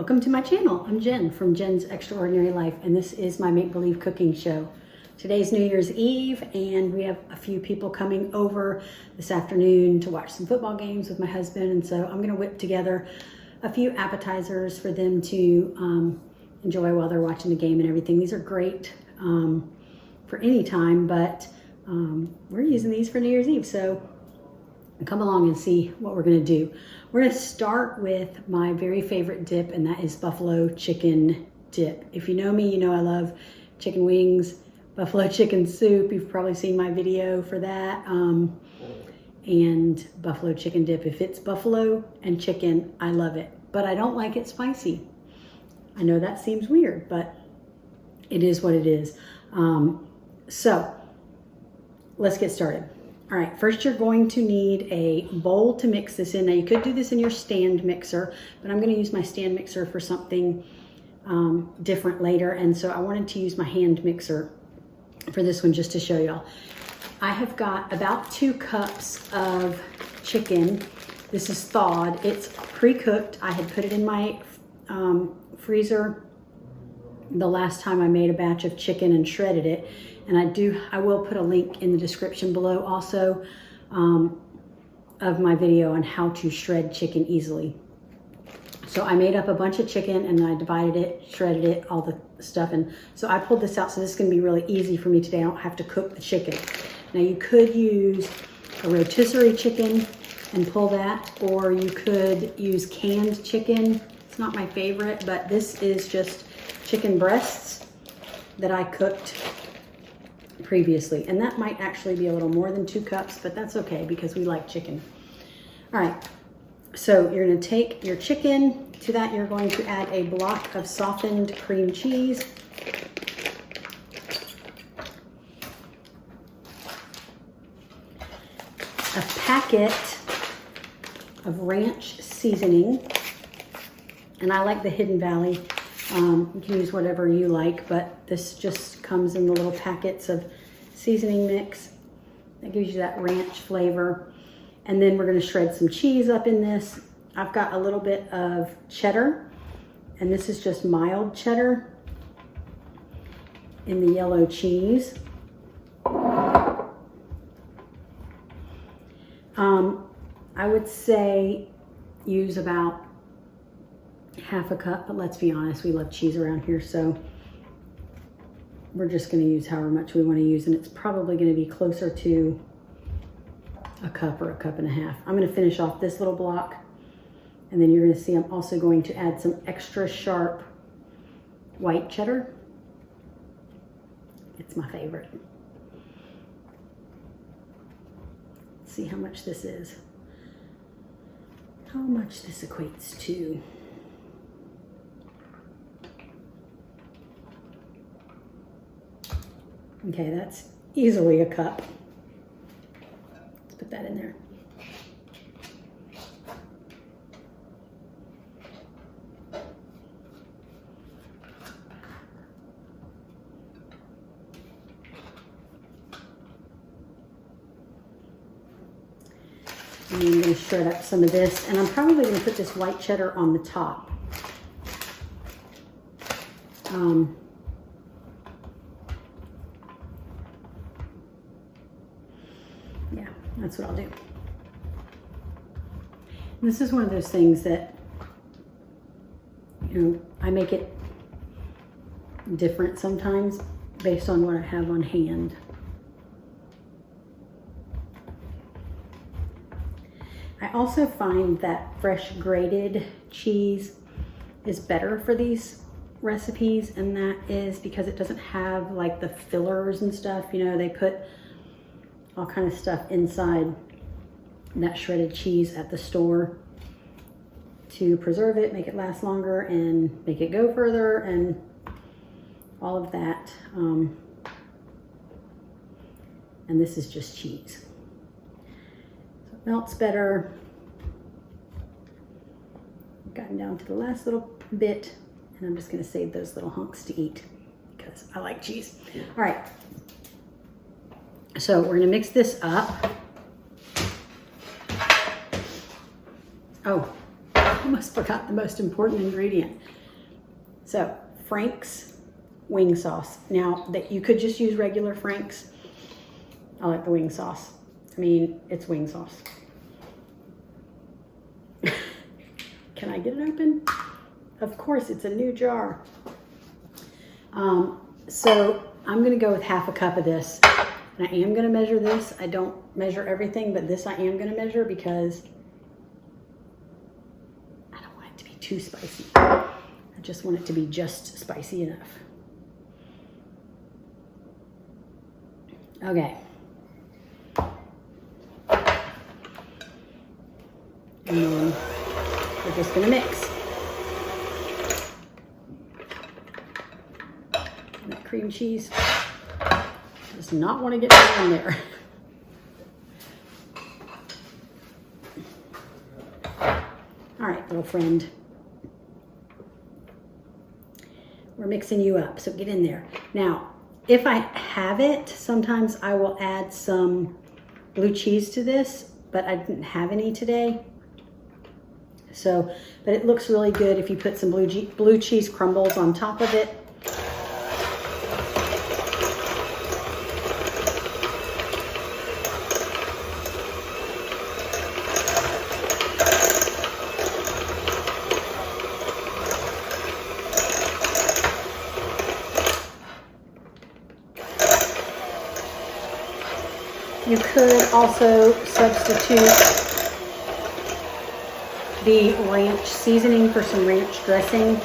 Welcome to my channel. I'm Jen from Jen's Extraordinary Life, and this is my make-believe cooking show. Today's New Year's Eve, and we have a few people coming over this afternoon to watch some football games with my husband, and so I'm gonna whip together a few appetizers for them to enjoy while they're watching the game and everything. These are great for any time, but we're using these for New Year's Eve, so come along and see what we're gonna do. We're gonna start with my very favorite dip, and that is buffalo chicken dip. If you know me, you know I love chicken wings, buffalo chicken soup. You've probably seen my video for that. And buffalo chicken dip. If it's buffalo and chicken, I love it, but I don't like it spicy. I know that seems weird, but it is what it is. So let's get started. All right, first you're going to need a bowl to mix this in. Now you could do this in your stand mixer, but I'm gonna use my stand mixer for something different later. And so I wanted to use my hand mixer for this one just to show y'all. I have got about 2 cups of chicken. This is thawed, it's pre-cooked. I had put it in my freezer the last time I made a batch of chicken and shredded it. And I will put a link in the description below also of my video on how to shred chicken easily. So I made up a bunch of chicken and I divided it, shredded it, all the stuff. And so I pulled this out, so this is gonna be really easy for me today. I don't have to cook the chicken. Now you could use a rotisserie chicken and pull that, or you could use canned chicken. It's not my favorite, but this is just chicken breasts that I cooked previously, and that might actually be a little more than 2 cups, but that's okay because we like chicken. All right, so you're going to take your chicken. To that you're going to add a block of softened cream cheese, a packet of ranch seasoning, and I like the Hidden Valley. You can use whatever you like, but this just comes in the little packets of seasoning mix. That gives you that ranch flavor. And then we're gonna shred some cheese up in this. I've got a little bit of cheddar, and this is just mild cheddar in the yellow cheese. I would say use about half a cup, but let's be honest, we love cheese around here, so we're just going to use however much we want to use, and it's probably going to be closer to a cup or a cup and a half. I'm going to finish off this little block, and then you're going to see I'm also going to add some extra sharp white cheddar. It's my favorite. Let's see how much this is. How much this equates to. Okay, that's easily a cup. Let's put that in there. And I'm going to shred up some of this, and I'm probably going to put this white cheddar on the top. Yeah, that's what I'll do. And this is one of those things that, you know, I make it different sometimes based on what I have on hand. I also find that fresh grated cheese is better for these recipes, and that is because it doesn't have like the fillers and stuff. You know, they put all kind of stuff inside that shredded cheese at the store to preserve it, make it last longer, and make it go further, and all of that. And this is just cheese. So it melts better. Gotten down to the last little bit, and I'm just going to save those little hunks to eat because I like cheese. All right. So we're going to mix this up. Oh, almost forgot the most important ingredient. So Frank's wing sauce. Now that you could just use regular Frank's. I like the wing sauce. I mean, it's wing sauce. Can I get it open? Of course, it's a new jar. So I'm gonna go with half a cup of this. And I am gonna measure this. I don't measure everything, but this I am gonna measure because I don't want it to be too spicy. I just want it to be just spicy enough. Okay. And then we're just gonna mix. And that cream cheese does not want to get down there. All right, little friend. We're mixing you up, so get in there. Now, if I have it, sometimes I will add some blue cheese to this, but I didn't have any today. So, but it looks really good if you put some blue cheese crumbles on top of it. You could also substitute the ranch seasoning for some ranch dressing.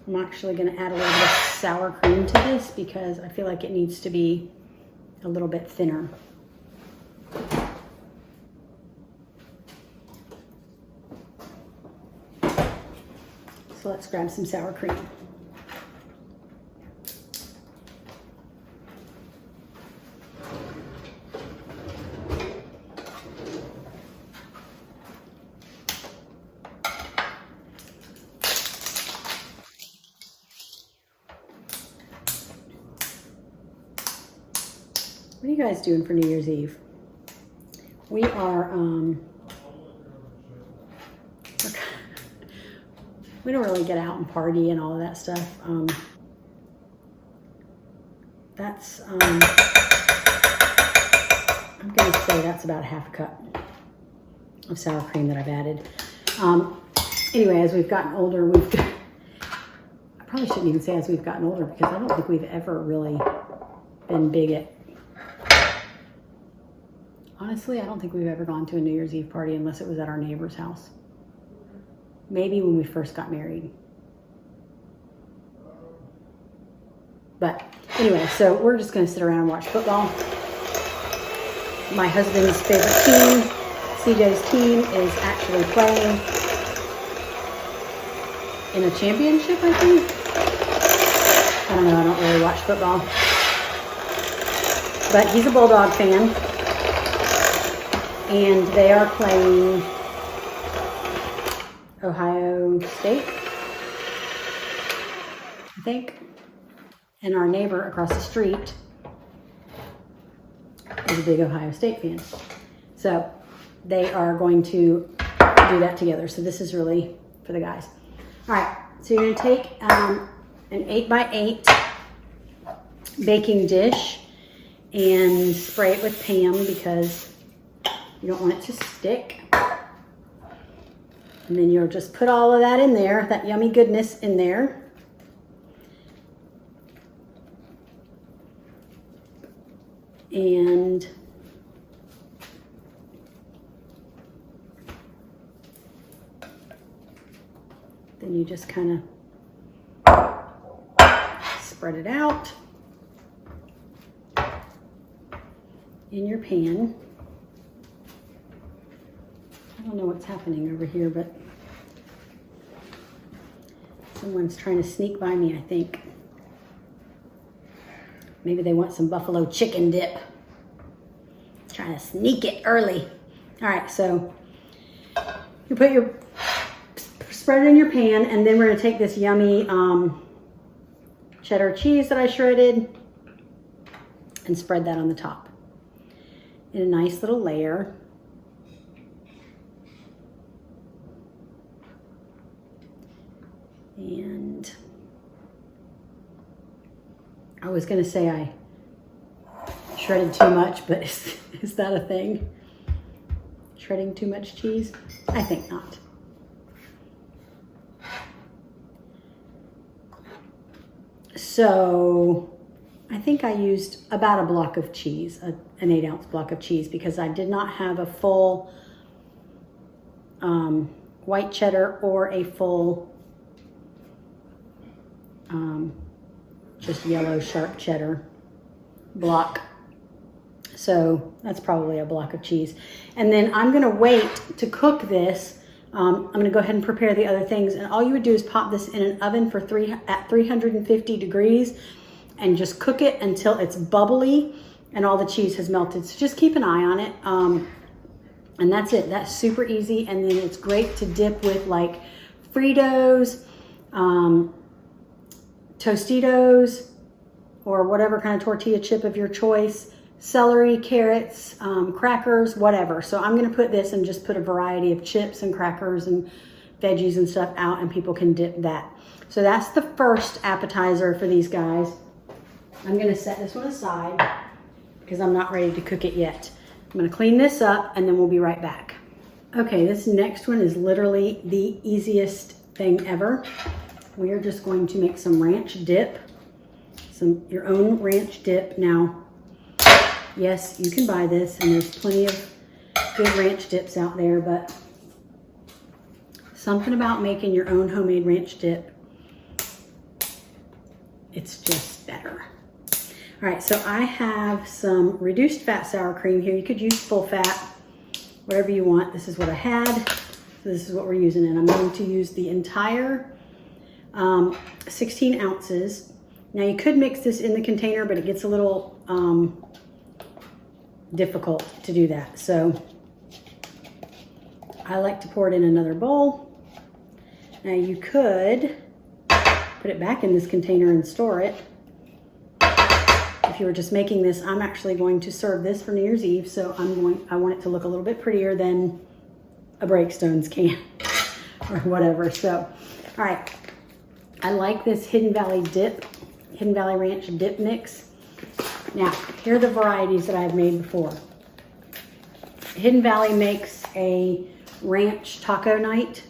I'm actually going to add a little bit of sour cream to this because I feel like it needs to be a little bit thinner. So let's grab some sour cream. What are you guys doing for New Year's Eve? We are, we don't really get out and party and all of that stuff. That's, I'm going to say that's about half a cup of sour cream that I've added. Anyway, as we've gotten older, I probably shouldn't even say as we've gotten older because I don't think we've ever really been big at, honestly, I don't think we've ever gone to a New Year's Eve party unless it was at our neighbor's house. Maybe when we first got married. But anyway, so we're just going to sit around and watch football. My husband's favorite team, CJ's team, is actually playing in a championship, I think. I don't know, I don't really watch football. But he's a Bulldog fan. And they are playing Ohio State, I think. And our neighbor across the street is a big Ohio State fan. So they are going to do that together. So this is really for the guys. All right, so you're gonna take an 8x8 baking dish and spray it with Pam because you don't want it to stick. And then you'll just put all of that in there, that yummy goodness in there. And then you just kind of spread it out in your pan. I don't know what's happening over here, but someone's trying to sneak by me, I think. Maybe they want some buffalo chicken dip. Trying to sneak it early. All right, so you put your, spread it in your pan, and then we're gonna take this yummy cheddar cheese that I shredded and spread that on the top in a nice little layer. And I was gonna say I shredded too much, but is that a thing? Shredding too much cheese? I think not. So I think I used about a block of cheese, an 8-ounce block of cheese, because I did not have a full white cheddar or a full just yellow sharp cheddar block. So that's probably a block of cheese. And then I'm gonna wait to cook this. I'm gonna go ahead and prepare the other things. And all you would do is pop this in an oven for at 350 degrees and just cook it until it's bubbly and all the cheese has melted. So just keep an eye on it. And that's it. That's super easy. And then it's great to dip with like Fritos, Tostitos, or whatever kind of tortilla chip of your choice, celery, carrots, crackers, whatever. So I'm gonna put this and just put a variety of chips and crackers and veggies and stuff out, and people can dip that. So that's the first appetizer for these guys. I'm gonna set this one aside because I'm not ready to cook it yet. I'm gonna clean this up and then we'll be right back. Okay, this next one is literally the easiest thing ever. We are just going to make some ranch dip, your own ranch dip. Now, yes, you can buy this and there's plenty of good ranch dips out there, but something about making your own homemade ranch dip, it's just better. All right, so I have some reduced fat sour cream here. You could use full fat, whatever you want. This is what I had. So this is what we're using, and I'm going to use the entire 16 ounces. Now you could mix this in the container, but it gets a little difficult to do that. So I like to pour it in another bowl. Now you could put it back in this container and store it. If you were just making this, I'm actually going to serve this for New Year's Eve, so I want it to look a little bit prettier than a Breakstones can or whatever. So, all right, I like this Hidden Valley Ranch dip mix. Now, here are the varieties that I've made before. Hidden Valley makes a ranch taco night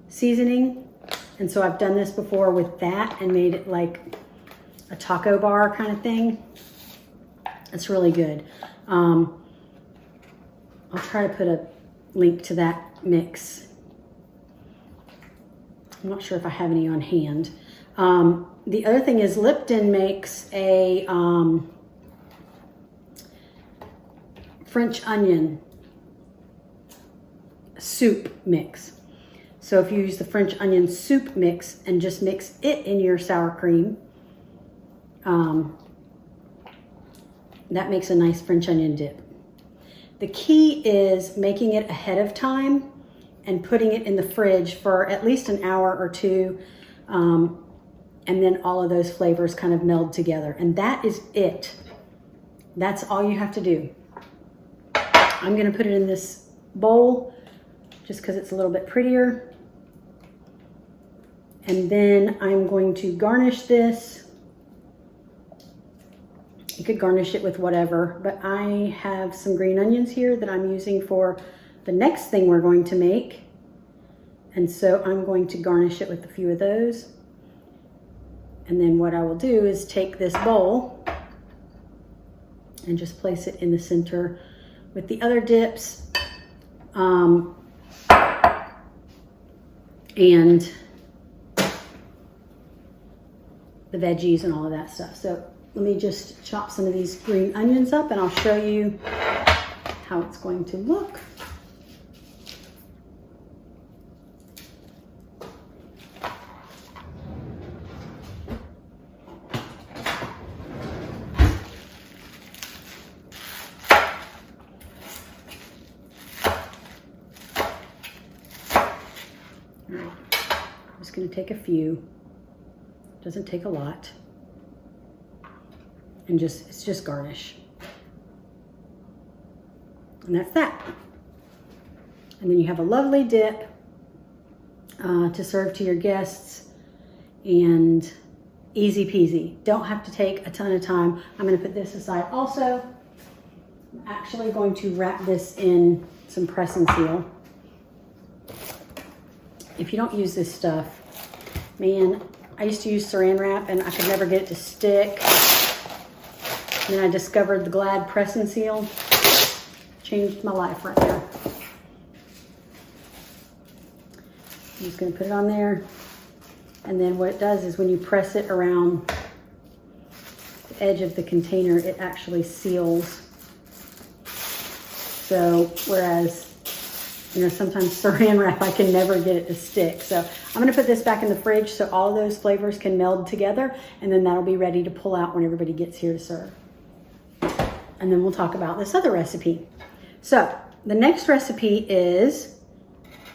seasoning, and so I've done this before with that and made it like a taco bar kind of thing. It's really good. I'll try to put a link to that mix. I'm not sure if I have any on hand. The other thing is Lipton makes a French onion soup mix. So if you use the French onion soup mix and just mix it in your sour cream, that makes a nice French onion dip. The key is making it ahead of time and putting it in the fridge for at least an hour or two, and then all of those flavors kind of meld together. And that is it. That's all you have to do. I'm gonna put it in this bowl just because it's a little bit prettier. And then I'm going to garnish this. You could garnish it with whatever, but I have some green onions here that I'm using for the next thing we're going to make. And so I'm going to garnish it with a few of those. And then what I will do is take this bowl and just place it in the center with the other dips. And the veggies and all of that stuff. So let me just chop some of these green onions up and I'll show you how it's going to look. I'm just going to take a few. Doesn't take a lot. And it's just garnish. And that's that. And then you have a lovely dip to serve to your guests, and easy peasy. Don't have to take a ton of time. I'm going to put this aside. Also, I'm actually going to wrap this in some press and seal. If you don't use this stuff, man, I used to use saran wrap and I could never get it to stick. And then I discovered the Glad press and seal. Changed my life right there. I'm just going to put it on there. And then what it does is when you press it around the edge of the container, it actually seals. So whereas, you know, sometimes saran wrap, I can never get it to stick. So I'm going to put this back in the fridge so all of those flavors can meld together, and then that'll be ready to pull out when everybody gets here to serve. And then we'll talk about this other recipe. So the next recipe is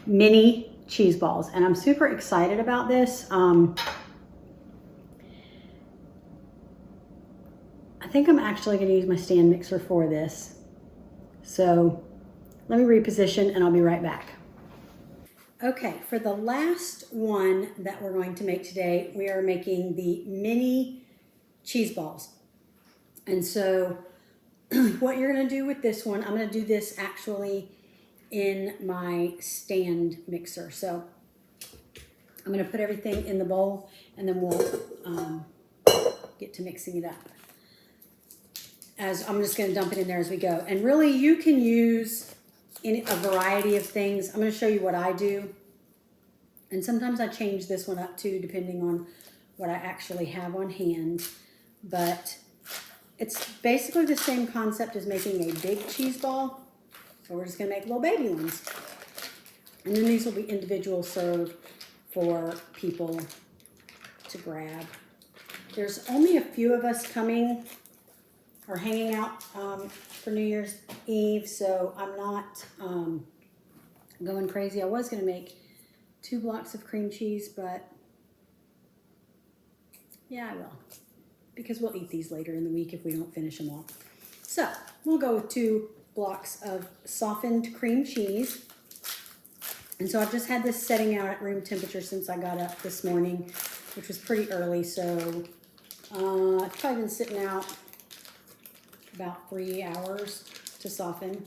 mini cheese balls, and I'm super excited about this. I think I'm actually going to use my stand mixer for this. So let me reposition and I'll be right back. Okay, for the last one that we're going to make today, we are making the mini cheese balls. And so what you're going to do with this one, I'm going to do this actually in my stand mixer. So I'm going to put everything in the bowl and then we'll get to mixing it up. As I'm just going to dump it in there as we go. And really you can use a variety of things. I'm going to show you what I do. And sometimes I change this one up too, depending on what I actually have on hand. But it's basically the same concept as making a big cheese ball. So we're just going to make little baby ones. And then these will be individual served for people to grab. There's only a few of us coming or hanging out for New Year's Eve, so I'm not going crazy. I was going to make 2 blocks of cream cheese, but yeah, I will. Because we'll eat these later in the week if we don't finish them all. So we'll go with 2 blocks of softened cream cheese. And so I've just had this setting out at room temperature since I got up this morning, which was pretty early. So it's probably been sitting out about 3 hours to soften.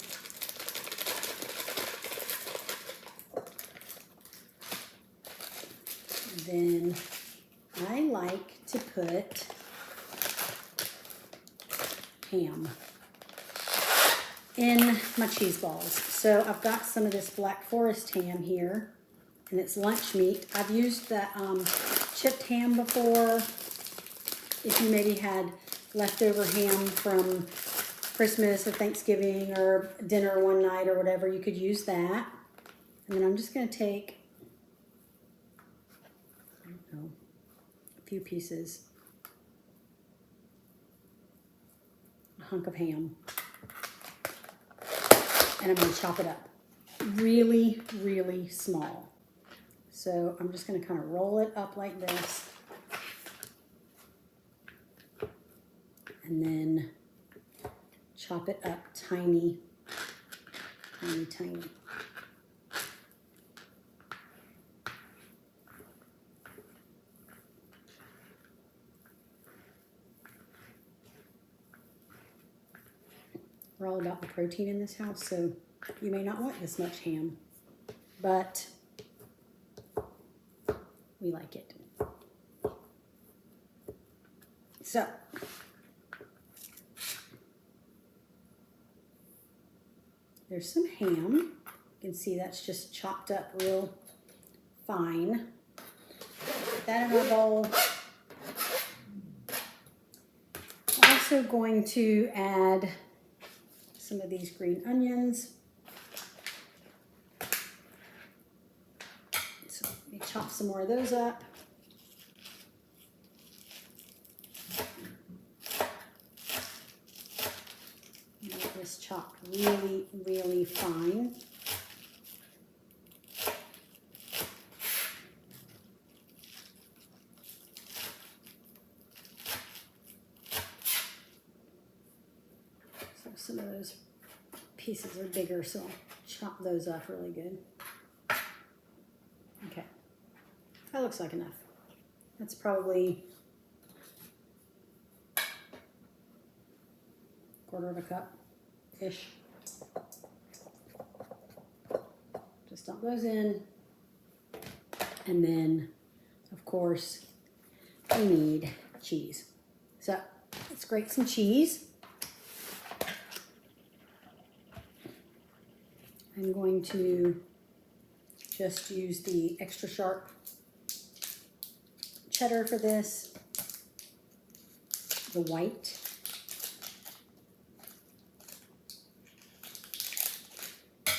Then I like to put ham in my cheese balls. So I've got some of this Black Forest ham here, and it's lunch meat. I've used the chipped ham before. If you maybe had leftover ham from Christmas or Thanksgiving or dinner one night or whatever, you could use that. And then I'm just going to take, I don't know, a few pieces, a hunk of ham. And I'm going to chop it up really, really small. So I'm just going to kind of roll it up like this. And then chop it up tiny, tiny, tiny. We're all about the protein in this house, so you may not want this much ham, but we like it. So, there's some ham. You can see that's just chopped up real fine. Put that in our bowl. I'm also going to add some of these green onions. So let me chop some more of those up. Make this chopped really, really fine. Some of those pieces are bigger, so I'll chop those up really good. Okay, That looks like enough. That's probably 1/4 cup-ish. Just dump those in. And then, of course, we need cheese. So let's grate some cheese. I'm going to just use the extra sharp cheddar for this, the white. I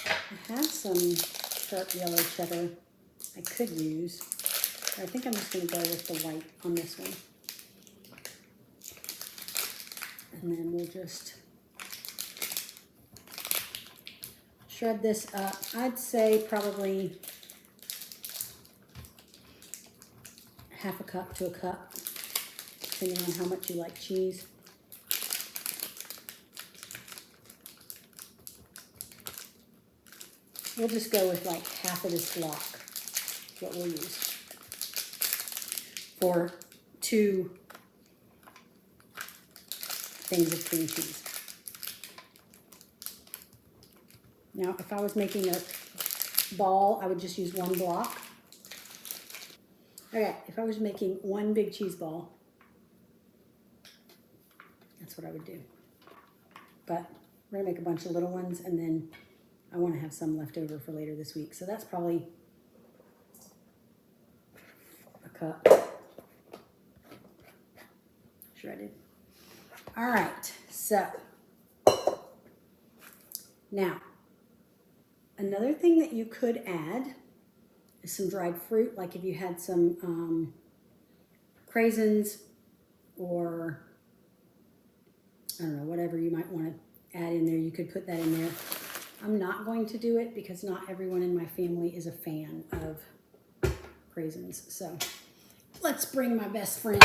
have some sharp yellow cheddar I could use, but I think I'm just going to go with the white on this one. And then we'll just shred this up. I'd say probably 1/2 cup to a cup, depending on how much you like cheese. We'll just go with like half of this block, what we'll use for 2 things of cream cheese. Now, if I was making a ball, I would just use 1 block. Okay, if I was making 1 big cheese ball, that's what I would do. But we're gonna make a bunch of little ones, and then I want to have some left over for later this week. So that's probably a cup shredded. All right, so now another thing that you could add is some dried fruit, like if you had some craisins or I don't know, whatever you might want to add in there, you could put that in there. I'm not going to do it because not everyone in my family is a fan of craisins. So let's bring my best friend.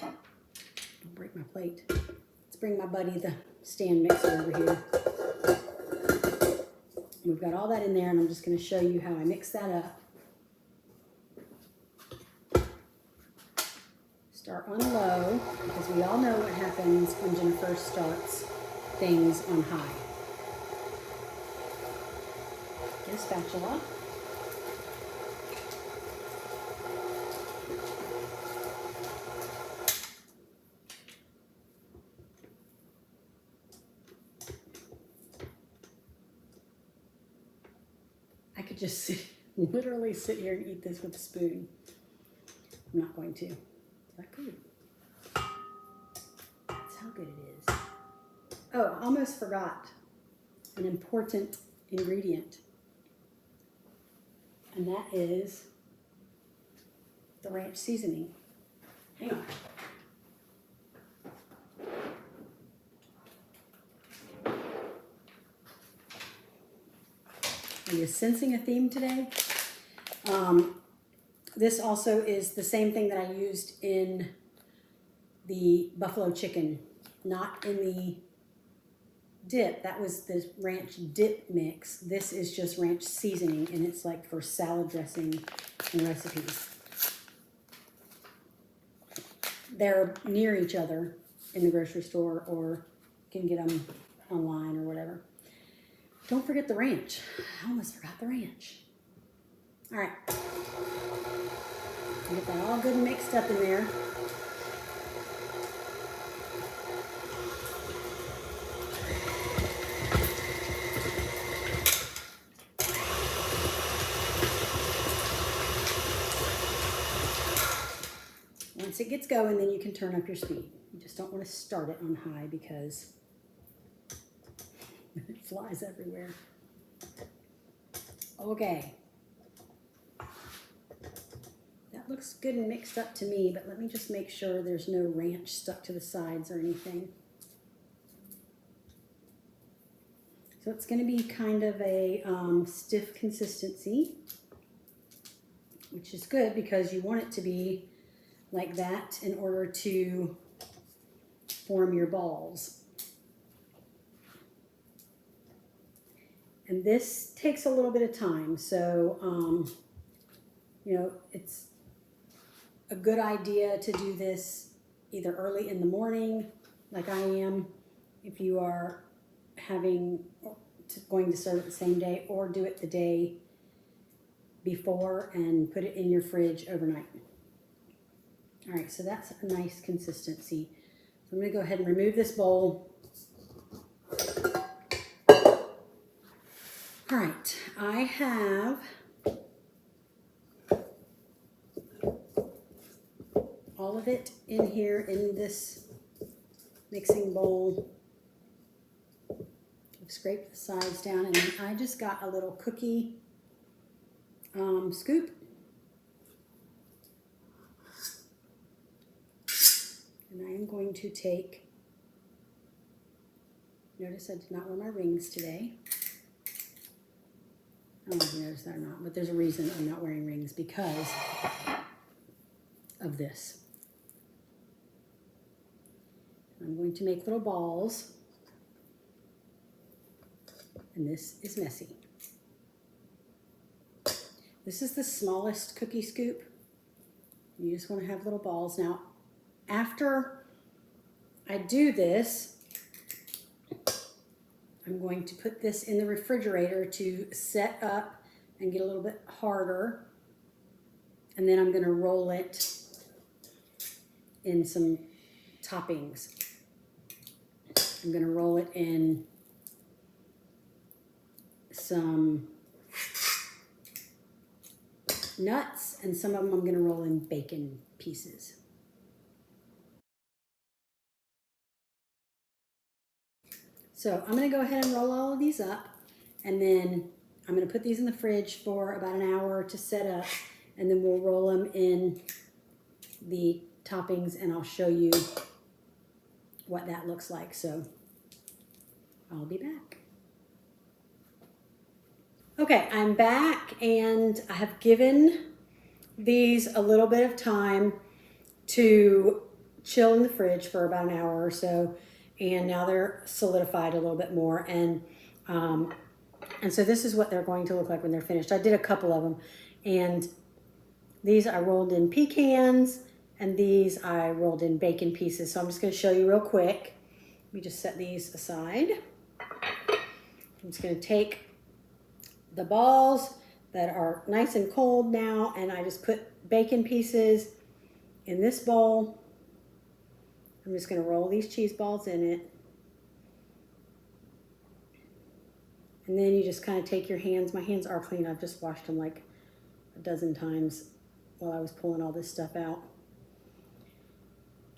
Don't break my plate. Let's bring my buddy the stand mixer over here. We've got all that in there, and I'm just going to show you how I mix that up. Start on low, because we all know what happens when Jennifer starts things on high. Get a spatula. I could just literally sit here and eat this with a spoon. I'm not going to. Is that good? That's how good it is. Oh, I almost forgot an important ingredient. And that is the ranch seasoning. Hang on. Are you sensing a theme today? This also is the same thing that I used in the buffalo chicken, not in the dip. That was the ranch dip mix. This is just ranch seasoning, and it's like for salad dressing and recipes. They're near each other in the grocery store, or you can get them online or whatever. Don't forget the ranch. I almost forgot the ranch. All right. Get that all good and mixed up in there. Once it gets going, then you can turn up your speed. You just don't want to start it on high because it flies everywhere. Okay. That looks good and mixed up to me, but let me just make sure there's no ranch stuck to the sides or anything. So it's going to be kind of a stiff consistency, which is good because you want it to be like that in order to form your balls. And this takes a little bit of time, so You know, it's a good idea to do this either early in the morning, like I am, if you are going to serve it the same day, or do it the day before and put it in your fridge overnight. All right, so that's a nice consistency. So I'm going to go ahead and remove this bowl. All right, I have all of it in here in this mixing bowl. I've scraped the sides down, and then I just got a little cookie scoop. And I am going to take, notice I did not wear my rings today. I don't know if you noticed that or not, but there's a reason I'm not wearing rings, because of this. I'm going to make little balls, and this is messy. This is the smallest cookie scoop. You just want to have little balls. Now, after I do this, I'm going to put this in the refrigerator to set up and get a little bit harder. And then I'm going to roll it in some toppings. I'm going to roll it in some nuts, and some of them I'm going to roll in bacon pieces. So I'm going to go ahead and roll all of these up, and then I'm going to put these in the fridge for about an hour to set up, and then we'll roll them in the toppings, and I'll show you what that looks like. So I'll be back. Okay, I'm back, and I have given these a little bit of time to chill in the fridge for about an hour or so, and now they're solidified a little bit more, and so this is what they're going to look like when they're finished. I did a couple of them, and these I rolled in pecans, and these I rolled in bacon pieces. So I'm just going to show you real quick. Let me just set these aside. I'm just going to take the balls that are nice and cold now, and I just put bacon pieces in this bowl. I'm just going to roll these cheese balls in it. And then you just kind of take your hands. My hands are clean. I've just washed them like a dozen times while I was pulling all this stuff out.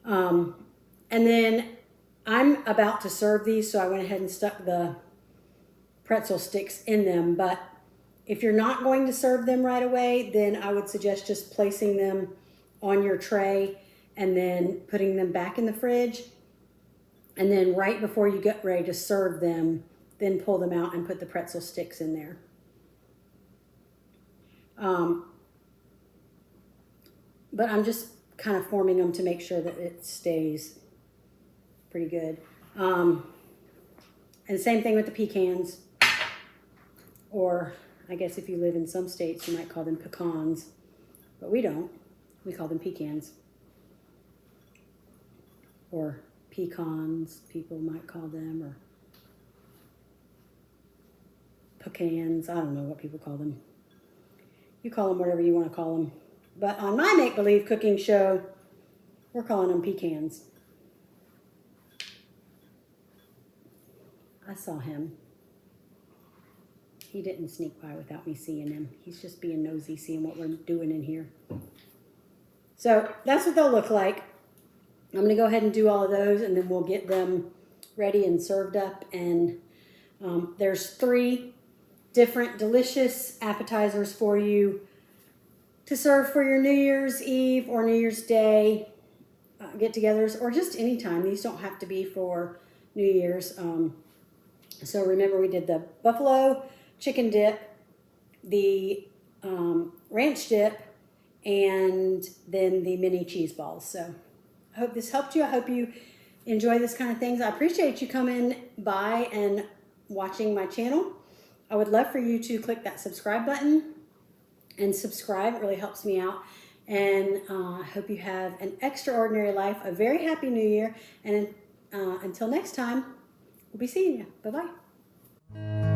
And then I'm about to serve these, so I went ahead and stuck the pretzel sticks in them. But if you're not going to serve them right away, then I would suggest just placing them on your tray and then putting them back in the fridge. And then right before you get ready to serve them, then pull them out and put the pretzel sticks in there. But I'm just kind of forming them to make sure that it stays pretty good. And same thing with the pecans, or I guess if you live in some states, you might call them pecans, but we don't. We call them pecans. Or pecans, people might call them, or pecans. I don't know what people call them. You call them whatever you want to call them. But on my make-believe cooking show, we're calling them pecans. I saw him. He didn't sneak by without me seeing him. He's just being nosy, seeing what we're doing in here. So that's what they'll look like. I'm going to go ahead and do all of those, and then we'll get them ready and served up. And there's 3 different delicious appetizers for you to serve for your New Year's Eve or New Year's Day get-togethers, or just any time. These don't have to be for New Year's. So remember, we did the buffalo chicken dip, the ranch dip, and then the mini cheese balls. So I hope this helped you. I hope you enjoy this kind of things. I appreciate you coming by and watching my channel. I would love for you to click that subscribe button and subscribe. It really helps me out. And I hope you have an extraordinary life, a very happy new year. And until next time, we'll be seeing you. Bye-bye.